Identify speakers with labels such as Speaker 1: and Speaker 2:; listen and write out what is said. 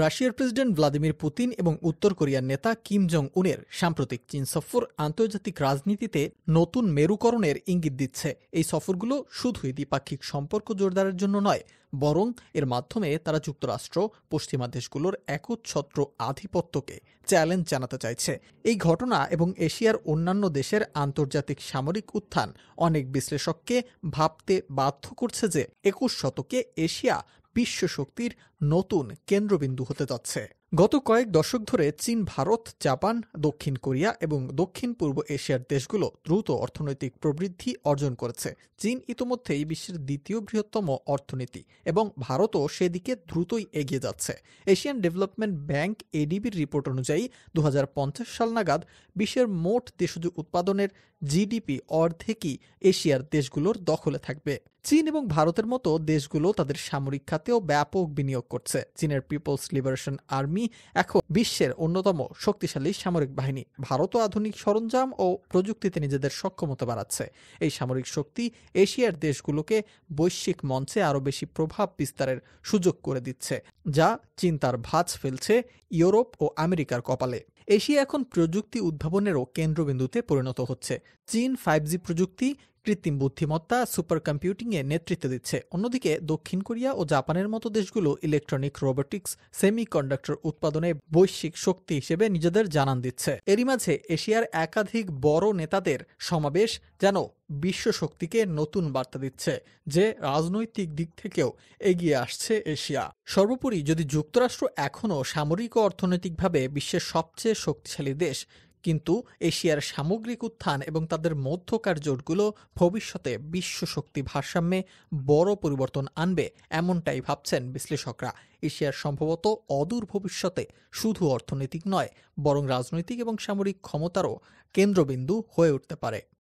Speaker 1: রাশিয়ার president Vladimir Putin এবং উত্তর কোরিয়ার নেতা কিম জং উনের সাম্প্রতিক চীন সফর আন্তর্জাতিক রাজনীতিতে নতুন মেরুকরণের ইঙ্গিত দিচ্ছে। এই সফরগুলো শুধুই দ্বিপাক্ষিক সম্পর্ক জোরদারের জন্য নয়, বরং এর মাধ্যমে তারা যুক্তরাষ্ট্র, পশ্চিমা দেশগুলোর একচ্ছত্র আধিপত্যকে চ্যালেঞ্জ জানাতে চাইছে। এই ঘটনা এবং এশিয়ার অন্যান্য দেশের আন্তর্জাতিক সামরিক উত্থান অনেক বিশ্লেষককে ভাবতে বাধ্য করছে যে ২১ শতকে এশিয়া বিশ্ব শক্তির নতুন কেন্দ্রবিন্দু হতে যাচ্ছে। গত কয়েক দশক ধরে চীন, ভারত, জাপান, দক্ষিণ কোরিয়া এবং দক্ষিণ পূর্ব এশিয়ার দেশগুলো দ্রুত অর্থনৈতিক প্রবৃদ্ধি অর্জন করেছে। চীন ইতোমধ্যেই বিশ্বের দ্বিতীয় বৃহত্তম অর্থনীতি এবং ভারতও সেদিকে দ্রুতই এগিয়ে যাচ্ছে। এশিয়ান ডেভেলপমেন্ট ব্যাংক এডিবির রিপোর্ট অনুযায়ী ২০৫০ সাল নাগাদ বিশ্বের মোট দেশজ উৎপাদনের জিডিপি অর্ধেকই এশিয়ার দেশগুলোর দখলে থাকবে। চীন এবং ভারতের মতো দেশগুলো তাদের সামরিক খাতেও ব্যাপক বিনিয়োগ করছে। চীনের পিপলস লিবারেশন আর্মি এখন বিশ্বের অন্যতম শক্তিশালী সামরিক বাহিনী। ভারতও আধুনিক সরঞ্জাম ও প্রযুক্তিতে নিজেদের সক্ষমতা বাড়াচ্ছে। এই সামরিক শক্তি এশিয়ার দেশগুলোকে বৈশ্বিক মঞ্চে আরও বেশি প্রভাব বিস্তারের সুযোগ করে দিচ্ছে, যা চীন তার ভাঁজ ফেলছে ইউরোপ ও আমেরিকার কপালে। এশিয়া এখন প্রযুক্তি উদ্ভাবনেরও কেন্দ্রবিন্দুতে পরিণত হচ্ছে। চীন 5G প্রযুক্তি, কৃত্রিম বুদ্ধিমত্তা, সুপার কম্পিউটিংয়ে নেতৃত্ব দিচ্ছে। অন্যদিকে দক্ষিণ কোরিয়া ও জাপানের মতো দেশগুলো ইলেকট্রনিক, রোবোটিক্স, সেমিকন্ডাক্টর উৎপাদনে বৈশ্বিক শক্তি হিসেবে নিজেদের জানান দিচ্ছে। এরই মাঝে এশিয়ার একাধিক বড় নেতাদের সমাবেশ যেন বিশ্ব শক্তিকে নতুন বার্তা দিচ্ছে যে রাজনৈতিক দিক থেকেও এগিয়ে আসছে এশিয়া। সর্বোপরি, যদি যুক্তরাষ্ট্র এখনও সামরিক ও অর্থনৈতিকভাবে বিশ্বের সবচেয়ে শক্তিশালী দেশ, কিন্তু এশিয়ার সামগ্রিক উত্থান এবং তাদের মধ্যকার জোটগুলো ভবিষ্যতে বিশ্ব শক্তি ভারসাম্যে বড় পরিবর্তন আনবে, এমনটাই ভাবছেন বিশ্লেষকরা। এশিয়ার সম্ভবত অদূর ভবিষ্যতে শুধু অর্থনৈতিক নয়, বরং রাজনৈতিক এবং সামরিক ক্ষমতারও কেন্দ্রবিন্দু হয়ে উঠতে পারে।